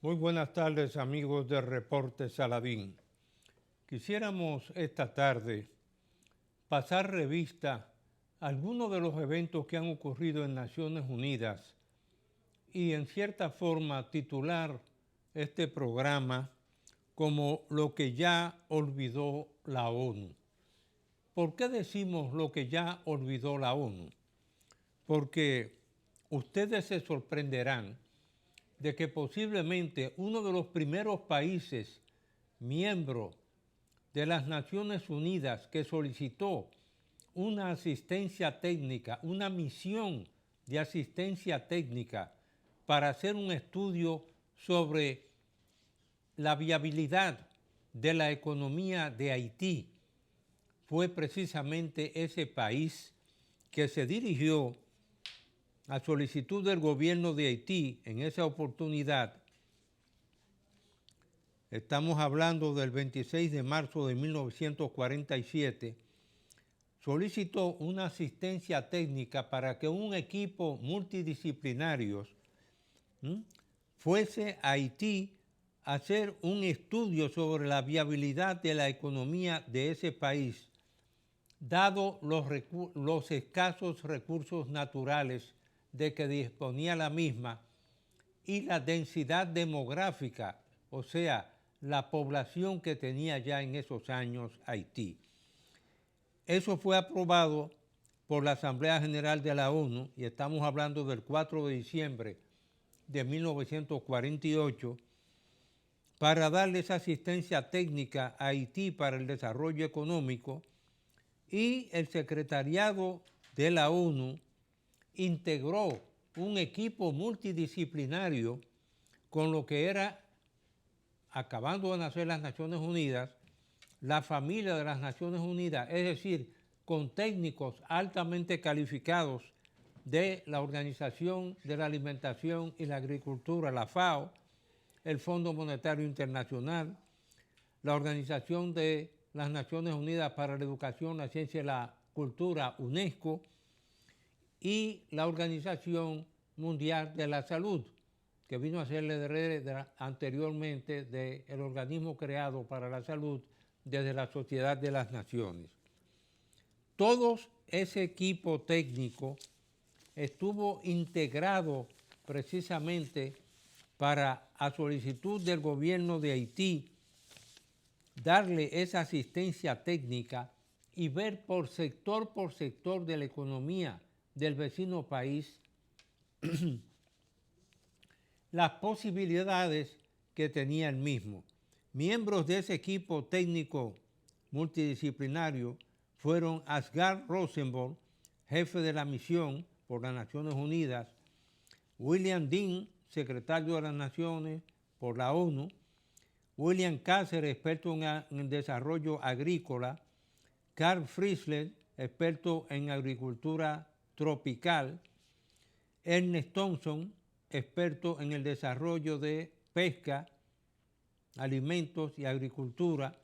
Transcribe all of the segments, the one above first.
Muy buenas tardes, amigos de Reporte Saladín. Quisiéramos esta tarde pasar revista a algunos de los eventos que han ocurrido en Naciones Unidas y en cierta forma titular este programa como lo que ya olvidó la ONU. ¿Por qué decimos lo que ya olvidó la ONU? Porque ustedes se sorprenderán de que posiblemente uno de los primeros países miembros de las Naciones Unidas que solicitó una asistencia técnica, una misión de asistencia técnica para hacer un estudio sobre la viabilidad de la economía de Haití, fue precisamente ese país que se dirigió a solicitud del gobierno de Haití en esa oportunidad. Estamos hablando del 26 de marzo de 1947, solicitó una asistencia técnica para que un equipo multidisciplinario fuese a Haití a hacer un estudio sobre la viabilidad de la economía de ese país, dado los escasos recursos naturales de que disponía la misma y la densidad demográfica, o sea, la población que tenía ya en esos años Haití. Eso fue aprobado por la Asamblea General de la ONU, y estamos hablando del 4 de diciembre de 1948, para darle esa asistencia técnica a Haití para el desarrollo económico, y el secretariado de la ONU integró un equipo multidisciplinario con lo que era, acabando de nacer las Naciones Unidas, la familia de las Naciones Unidas, es decir, con técnicos altamente calificados de la Organización de la Alimentación y la Agricultura, la FAO, el Fondo Monetario Internacional, la Organización de las Naciones Unidas para la Educación, la Ciencia y la Cultura, UNESCO, y la Organización Mundial de la Salud, que vino a ser el heredero anteriormente del organismo creado para la salud desde la Sociedad de las Naciones. Todo ese equipo técnico estuvo integrado precisamente para, a solicitud del gobierno de Haití, darle esa asistencia técnica y ver por sector de la economía del vecino país las posibilidades que tenía el mismo. Miembros de ese equipo técnico multidisciplinario fueron Asghar Rosenberg, jefe de la misión por las Naciones Unidas, William Dean, secretario de las Naciones por la ONU, William Cáceres, experto en desarrollo agrícola, Carl Friesler, experto en agricultura tropical, Ernest Thompson, experto en el desarrollo de pesca, alimentos y agricultura,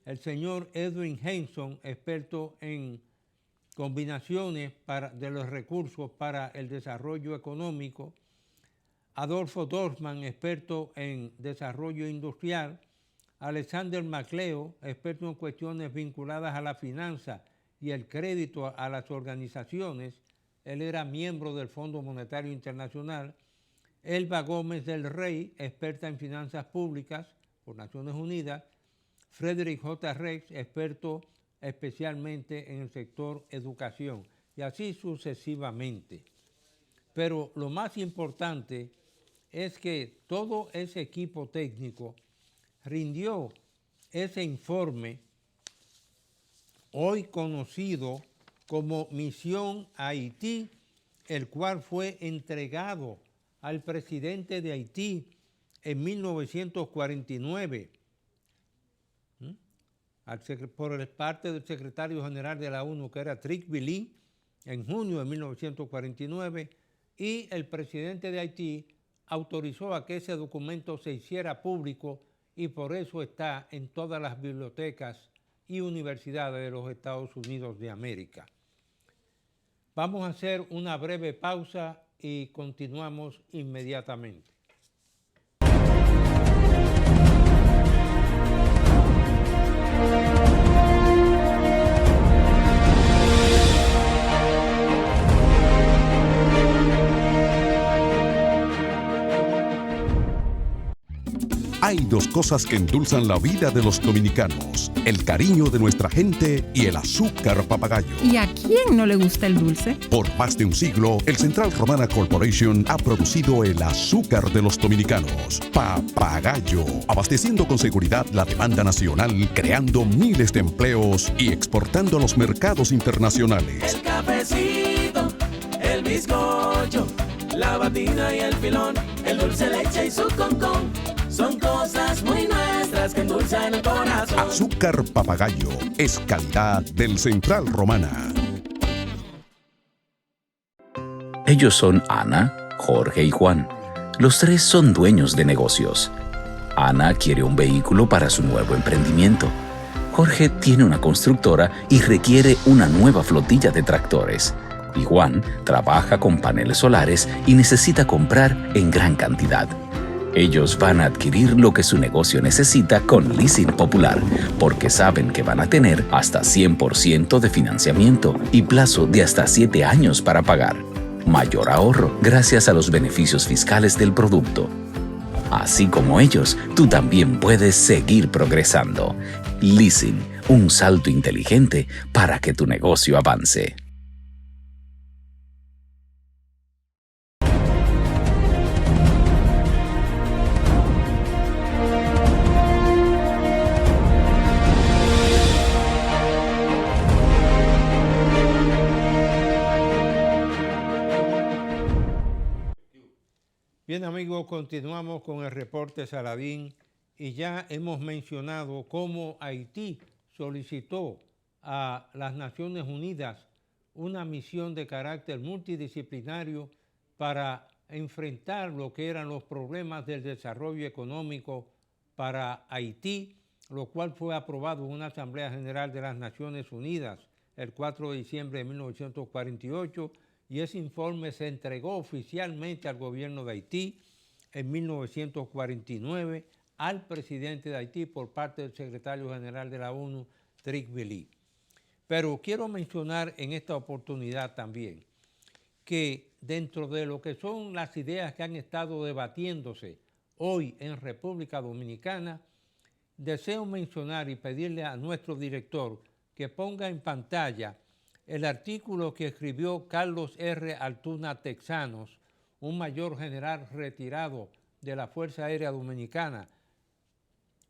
el señor Edwin Henson, experto en combinaciones de los recursos para el desarrollo económico, Adolfo Dorfman, experto en desarrollo industrial, Alexander MacLeod, experto en cuestiones vinculadas a la finanza y el crédito a las organizaciones. Él era miembro del Fondo Monetario Internacional. Elba Gómez del Rey, experta en finanzas públicas por Naciones Unidas. Frederick J. Rex, experto especialmente en el sector educación, y así sucesivamente. Pero lo más importante es que todo ese equipo técnico rindió ese informe, hoy conocido como Misión Haití, el cual fue entregado al presidente de Haití en 1949 por parte del secretario general de la ONU, que era Tocqueville, en junio de 1949, y el presidente de Haití autorizó a que ese documento se hiciera público, y por eso está en todas las bibliotecas y universidades de los Estados Unidos de América. Vamos a hacer una breve pausa y continuamos inmediatamente. Hay dos cosas que endulzan la vida de los dominicanos: el cariño de nuestra gente y el azúcar papagayo. ¿Y a quién no le gusta el dulce? Por más de un siglo, el Central Romana Corporation ha producido el azúcar de los dominicanos, Papagayo, abasteciendo con seguridad la demanda nacional, creando miles de empleos y exportando a los mercados internacionales. El cafecito, el bizcocho, la batida y el filón, el dulce leche y su concón. Son cosas muy nuestras que endulzan el corazón. Azúcar Papagayo es calidad del Central Romana. Ellos son Ana, Jorge y Juan. Los tres son dueños de negocios. Ana quiere un vehículo para su nuevo emprendimiento. Jorge tiene una constructora y requiere una nueva flotilla de tractores. Y Juan trabaja con paneles solares y necesita comprar en gran cantidad. Ellos van a adquirir lo que su negocio necesita con Leasing Popular, porque saben que van a tener hasta 100% de financiamiento y plazo de hasta 7 años para pagar. Mayor ahorro gracias a los beneficios fiscales del producto. Así como ellos, tú también puedes seguir progresando. Leasing, un salto inteligente para que tu negocio avance. Bien, amigos, continuamos con el reporte Saladín y ya hemos mencionado cómo Haití solicitó a las Naciones Unidas una misión de carácter multidisciplinario para enfrentar lo que eran los problemas del desarrollo económico para Haití, lo cual fue aprobado en una Asamblea General de las Naciones Unidas el 4 de diciembre de 1948, y ese informe se entregó oficialmente al gobierno de Haití en 1949 al presidente de Haití por parte del secretario general de la ONU, Tocqueville. Pero quiero mencionar en esta oportunidad también que dentro de lo que son las ideas que han estado debatiéndose hoy en República Dominicana, deseo mencionar y pedirle a nuestro director que ponga en pantalla el artículo que escribió Carlos R. Altuna Texanos, un mayor general retirado de la Fuerza Aérea Dominicana,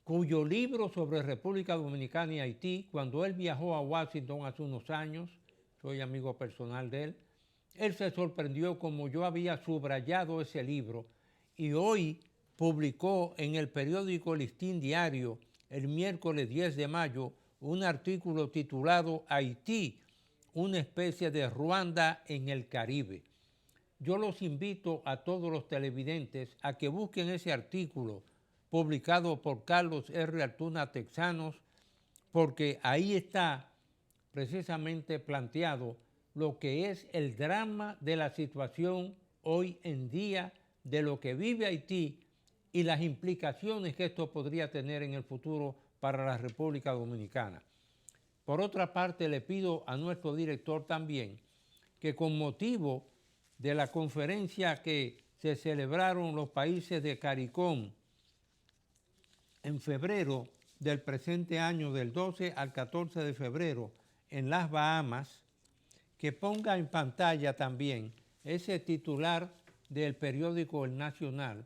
cuyo libro sobre República Dominicana y Haití, cuando él viajó a Washington hace unos años, soy amigo personal de él se sorprendió como yo había subrayado ese libro y hoy publicó en el periódico Listín Diario, el miércoles 10 de mayo, un artículo titulado Haití, una especie de Ruanda en el Caribe. Yo los invito a todos los televidentes a que busquen ese artículo publicado por Carlos R. Altuna Texanos, porque ahí está precisamente planteado lo que es el drama de la situación hoy en día, de lo que vive Haití y las implicaciones que esto podría tener en el futuro para la República Dominicana. Por otra parte, le pido a nuestro director también que con motivo de la conferencia que se celebraron los países de CARICOM en febrero del presente año, del 12 al 14 de febrero, en las Bahamas, que ponga en pantalla también ese titular del periódico El Nacional,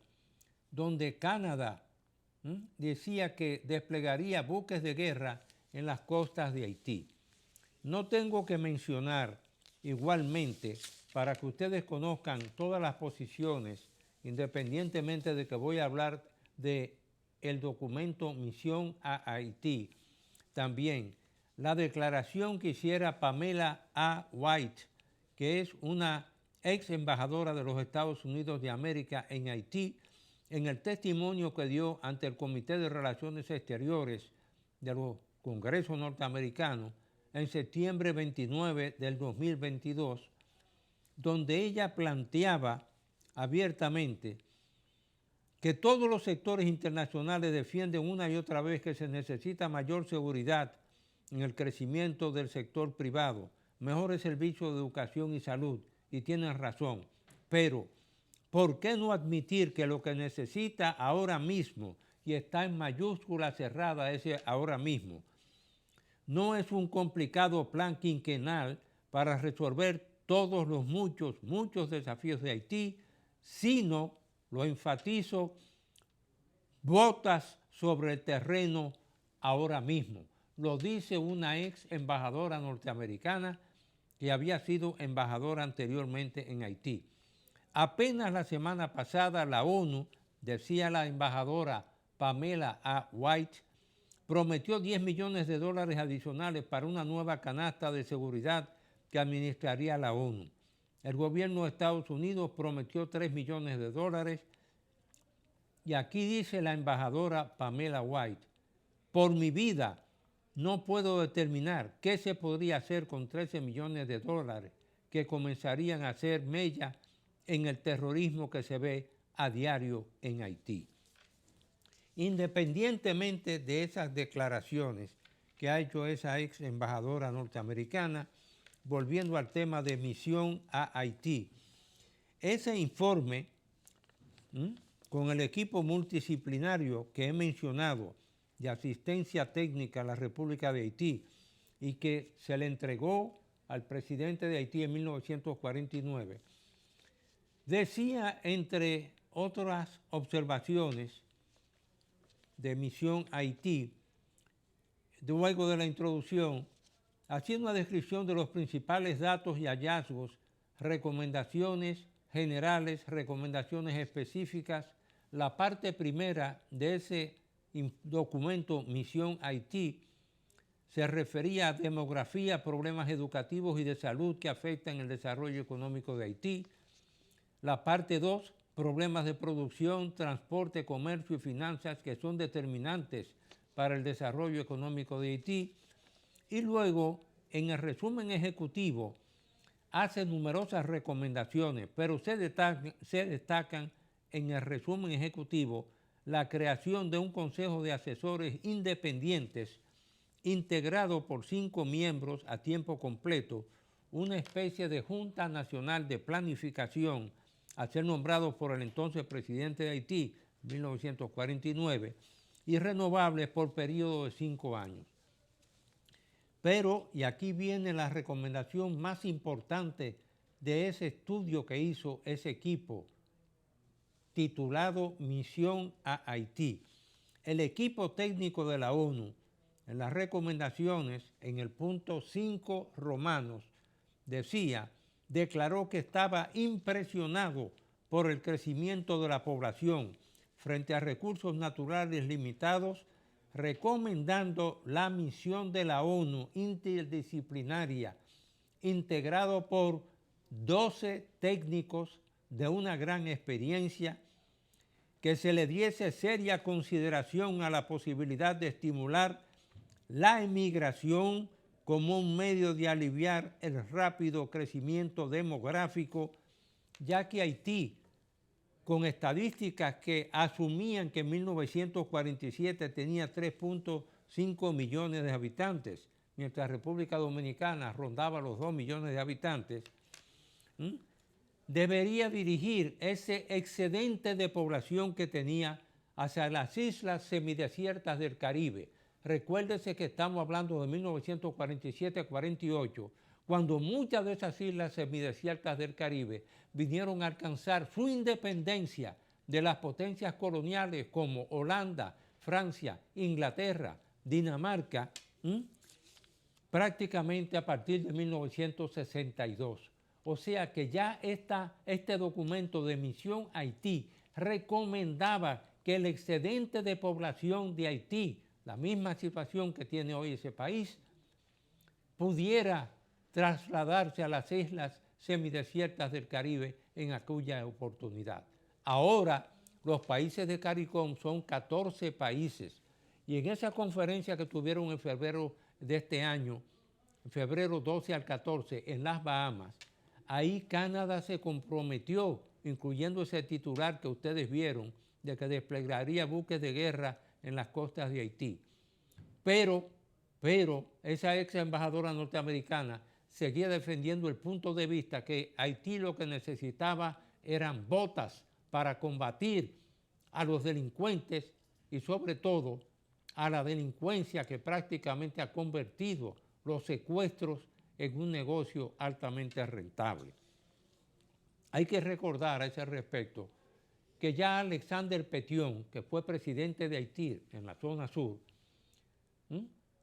donde Canadá decía que desplegaría buques de guerra en las costas de Haití. No tengo que mencionar igualmente, para que ustedes conozcan todas las posiciones, independientemente de que voy a hablar de el documento Misión a Haití, también la declaración que hiciera Pamela A. White, que es una ex embajadora de los Estados Unidos de América en Haití, en el testimonio que dio ante el Comité de Relaciones Exteriores de los Congresos norteamericanos en septiembre 29 del 2022, donde ella planteaba abiertamente que todos los sectores internacionales defienden una y otra vez que se necesita mayor seguridad en el crecimiento del sector privado, mejores servicios de educación y salud, y tienen razón. Pero, ¿por qué no admitir que lo que necesita ahora mismo, y está en mayúscula cerrada ese ahora mismo, no es un complicado plan quinquenal para resolver todos los muchos desafíos de Haití, sino, lo enfatizo, botas sobre el terreno ahora mismo? Lo dice una ex embajadora norteamericana que había sido embajadora anteriormente en Haití. Apenas la semana pasada la ONU, decía la embajadora Pamela A. White, prometió $10 millones adicionales para una nueva canasta de seguridad que administraría la ONU. El gobierno de Estados Unidos prometió $3 millones. Y aquí dice la embajadora Pamela White, por mi vida no puedo determinar qué se podría hacer con $13 millones que comenzarían a hacer mella en el terrorismo que se ve a diario en Haití. Independientemente de esas declaraciones que ha hecho esa ex embajadora norteamericana, volviendo al tema de misión a Haití, ese informe con el equipo multidisciplinario que he mencionado de asistencia técnica a la República de Haití y que se le entregó al presidente de Haití en 1949, decía, entre otras observaciones de misión a Haití, luego de la introducción, haciendo una descripción de los principales datos y hallazgos, recomendaciones generales, recomendaciones específicas. La parte primera de ese documento Misión Haití se refería a demografía, problemas educativos y de salud que afectan el desarrollo económico de Haití. La parte 2, problemas de producción, transporte, comercio y finanzas que son determinantes para el desarrollo económico de Haití. Y luego, en el resumen ejecutivo, hace numerosas recomendaciones, pero se destacan en el resumen ejecutivo la creación de un consejo de asesores independientes integrado por 5 miembros a tiempo completo, una especie de Junta Nacional de Planificación a ser nombrado por el entonces presidente de Haití, 1949, y renovables por periodo de 5 años. Pero, y aquí viene la recomendación más importante de ese estudio que hizo ese equipo, titulado Misión a Haití. El equipo técnico de la ONU, en las recomendaciones, en el punto 5 romanos, declaró que estaba impresionado por el crecimiento de la población frente a recursos naturales limitados, recomendando la misión de la ONU interdisciplinaria, integrado por 12 técnicos de una gran experiencia, que se le diese seria consideración a la posibilidad de estimular la emigración como un medio de aliviar el rápido crecimiento demográfico, ya que Haití, con estadísticas que asumían que en 1947 tenía 3.5 millones de habitantes, mientras República Dominicana rondaba los 2 millones de habitantes, debería dirigir ese excedente de población que tenía hacia las islas semidesiertas del Caribe. Recuérdese que estamos hablando de 1947-48, cuando muchas de esas islas semidesiertas del Caribe vinieron a alcanzar su independencia de las potencias coloniales como Holanda, Francia, Inglaterra, Dinamarca, prácticamente a partir de 1962. O sea que ya este documento de Misión Haití recomendaba que el excedente de población de Haití, la misma situación que tiene hoy ese país, pudiera trasladarse a las islas semidesiertas del Caribe en aquella oportunidad. Ahora los países de CARICOM son 14 países y en esa conferencia que tuvieron en febrero de este año, febrero 12 al 14, en las Bahamas, ahí Canadá se comprometió incluyendo ese titular que ustedes vieron, de que desplegaría buques de guerra en las costas de Haití. Pero esa ex embajadora norteamericana seguía defendiendo el punto de vista que Haití lo que necesitaba eran botas para combatir a los delincuentes y sobre todo a la delincuencia que prácticamente ha convertido los secuestros en un negocio altamente rentable. Hay que recordar a ese respecto que ya Alexander Petion, que fue presidente de Haití en la zona sur,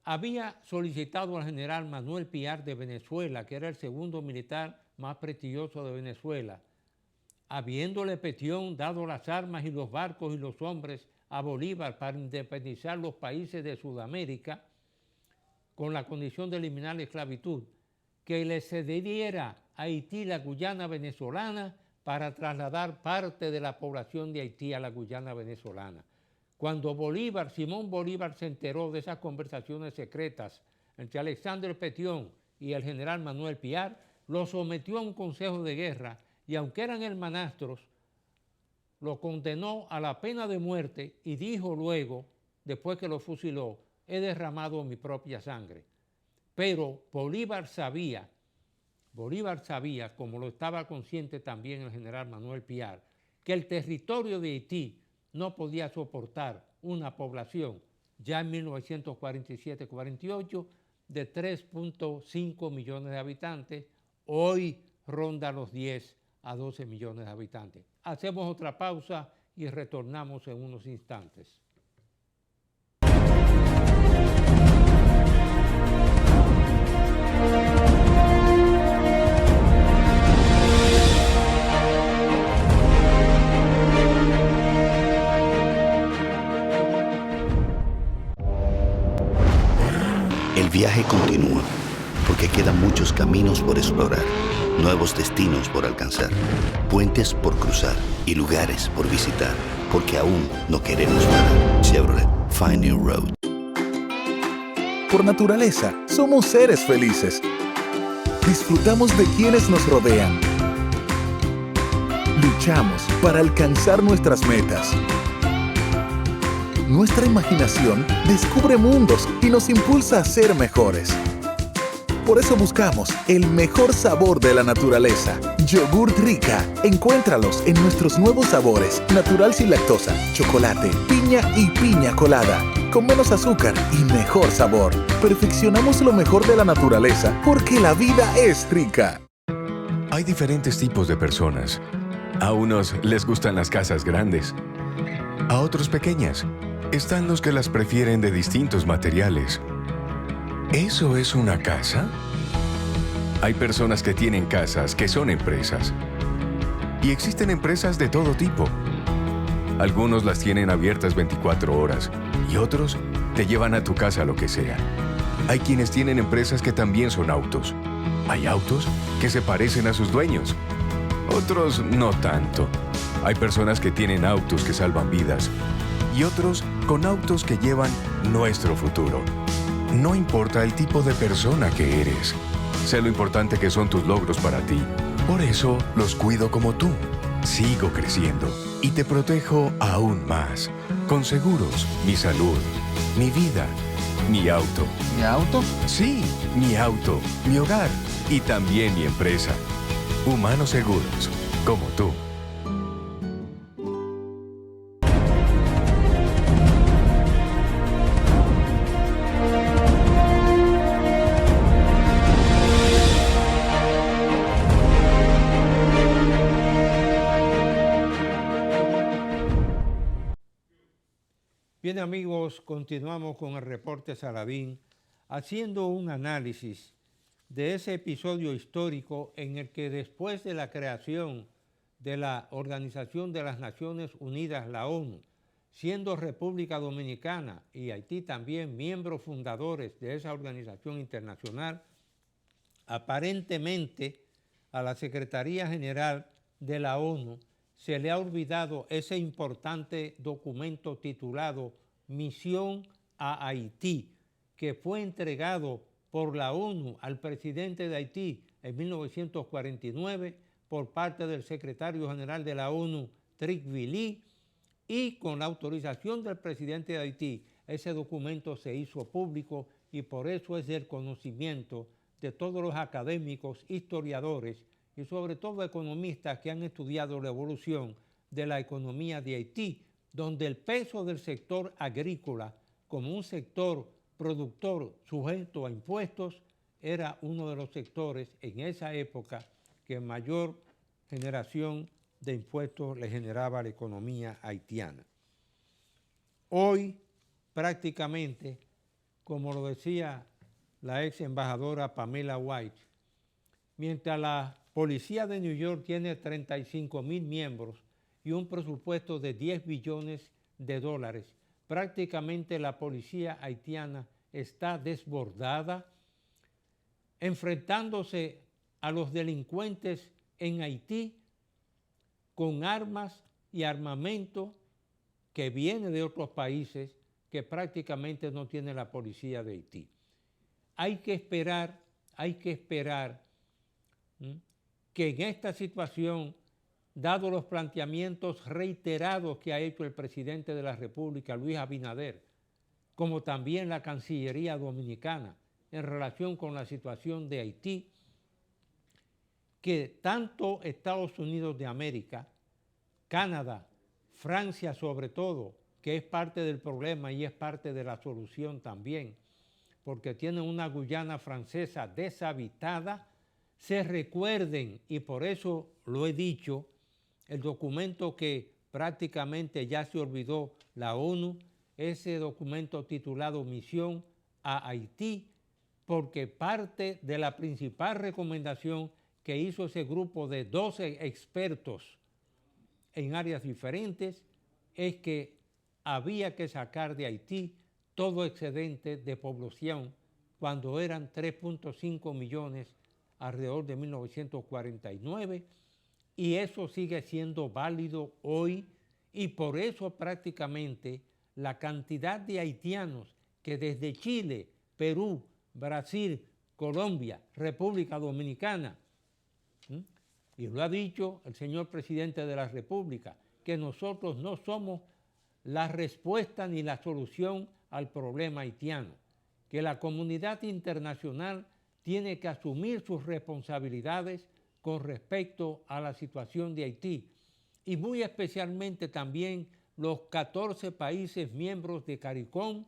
había solicitado al general Manuel Piar de Venezuela, que era el segundo militar más prestigioso de Venezuela, habiéndole Petion dado las armas y los barcos y los hombres a Bolívar para independizar los países de Sudamérica, con la condición de eliminar la esclavitud, que le cediera a Haití la Guyana venezolana para trasladar parte de la población de Haití a la Guyana venezolana. Cuando Simón Bolívar se enteró de esas conversaciones secretas entre Alexander Petion y el general Manuel Piar, lo sometió a un consejo de guerra y aunque eran hermanastros, lo condenó a la pena de muerte y dijo luego, después que lo fusiló, he derramado mi propia sangre. Pero Bolívar sabía, como lo estaba consciente también el general Manuel Piar, que el territorio de Haití no podía soportar una población ya en 1947-48 de 3.5 millones de habitantes, hoy ronda los 10 a 12 millones de habitantes. Hacemos otra pausa y retornamos en unos instantes. El viaje continúa, porque quedan muchos caminos por explorar, nuevos destinos por alcanzar, puentes por cruzar y lugares por visitar, porque aún no queremos parar. Chevrolet, Find New Road. Por naturaleza, somos seres felices. Disfrutamos de quienes nos rodean. Luchamos para alcanzar nuestras metas. Nuestra imaginación descubre mundos y nos impulsa a ser mejores. Por eso buscamos el mejor sabor de la naturaleza. Yogurt Rica. Encuéntralos en nuestros nuevos sabores. Natural sin lactosa, chocolate, piña y piña colada. Con menos azúcar y mejor sabor. Perfeccionamos lo mejor de la naturaleza porque la vida es rica. Hay diferentes tipos de personas. A unos les gustan las casas grandes. A otros pequeñas. Están los que las prefieren de distintos materiales. ¿Eso es una casa? Hay personas que tienen casas que son empresas. Y existen empresas de todo tipo. Algunos las tienen abiertas 24 horas y otros te llevan a tu casa lo que sea. Hay quienes tienen empresas que también son autos. Hay autos que se parecen a sus dueños. Otros no tanto. Hay personas que tienen autos que salvan vidas y otros con autos que llevan nuestro futuro. No importa el tipo de persona que eres, sé lo importante que son tus logros para ti. Por eso los cuido como tú. Sigo creciendo y te protejo aún más. Con seguros, mi salud, mi vida, mi auto. ¿Mi auto? Sí, mi auto, mi hogar y también mi empresa. Humanos Seguros, como tú. Bien amigos, continuamos con el reporte Saladín, haciendo un análisis de ese episodio histórico en el que después de la creación de la Organización de las Naciones Unidas, la ONU, siendo República Dominicana y Haití también miembros fundadores de esa organización internacional, aparentemente a la Secretaría General de la ONU se le ha olvidado ese importante documento titulado Misión a Haití, que fue entregado por la ONU al presidente de Haití en 1949 por parte del secretario general de la ONU, Tocqueville, y con la autorización del presidente de Haití, ese documento se hizo público y por eso es del conocimiento de todos los académicos, historiadores y sobre todo economistas que han estudiado la evolución de la economía de Haití, donde el peso del sector agrícola como un sector productor sujeto a impuestos era uno de los sectores en esa época que mayor generación de impuestos le generaba a la economía haitiana. Hoy, prácticamente, como lo decía la ex embajadora Pamela White, mientras la policía de New York tiene 35,000 miembros y un presupuesto de 10 billones de dólares, prácticamente la policía haitiana está desbordada, enfrentándose a los delincuentes en Haití con armas y armamento que viene de otros países que prácticamente no tiene la policía de Haití. Hay que esperar que en esta situación, dado los planteamientos reiterados que ha hecho el presidente de la República, Luis Abinader, como también la Cancillería Dominicana en relación con la situación de Haití, que tanto Estados Unidos de América, Canadá, Francia sobre todo, que es parte del problema y es parte de la solución también, porque tienen una Guyana francesa deshabitada, se recuerden, y por eso lo he dicho, el documento que prácticamente ya se olvidó la ONU, ese documento titulado Misión a Haití, porque parte de la principal recomendación que hizo ese grupo de 12 expertos en áreas diferentes es que había que sacar de Haití todo excedente de población cuando eran 3.5 millones alrededor de 1949, y eso sigue siendo válido hoy, y por eso prácticamente la cantidad de haitianos que desde Chile, Perú, Brasil, Colombia, República Dominicana, y lo ha dicho el señor presidente de la República, que nosotros no somos la respuesta ni la solución al problema haitiano, que la comunidad internacional tiene que asumir sus responsabilidades con respecto a la situación de Haití, y muy especialmente también los 14 países miembros de CARICOM,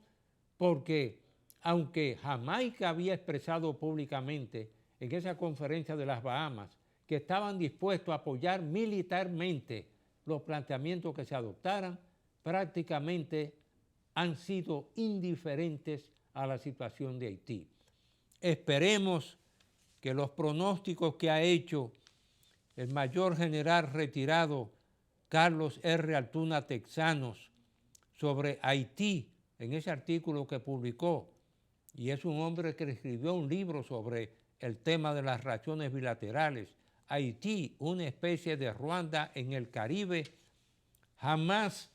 porque aunque Jamaica había expresado públicamente en esa conferencia de las Bahamas que estaban dispuestos a apoyar militarmente los planteamientos que se adoptaran, prácticamente han sido indiferentes a la situación de Haití. Esperemos que los pronósticos que ha hecho el mayor general retirado Carlos R. Altuna Texanos sobre Haití, en ese artículo que publicó, y es un hombre que escribió un libro sobre el tema de las relaciones bilaterales, Haití, una especie de Ruanda en el Caribe, jamás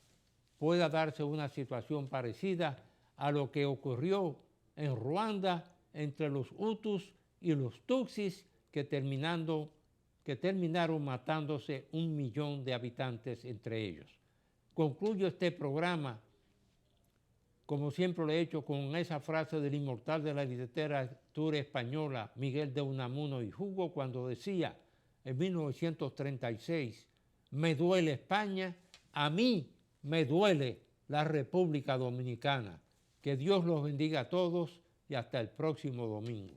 pueda darse una situación parecida a lo que ocurrió en Ruanda entre los Hutus y los Tutsis, que terminaron matándose 1 millón de habitantes entre ellos. Concluyo este programa, como siempre lo he hecho, con esa frase del inmortal de la literatura española, Miguel de Unamuno y Hugo, cuando decía en 1936, me duele España, a mí me duele la República Dominicana. Que Dios los bendiga a todos y hasta el próximo domingo.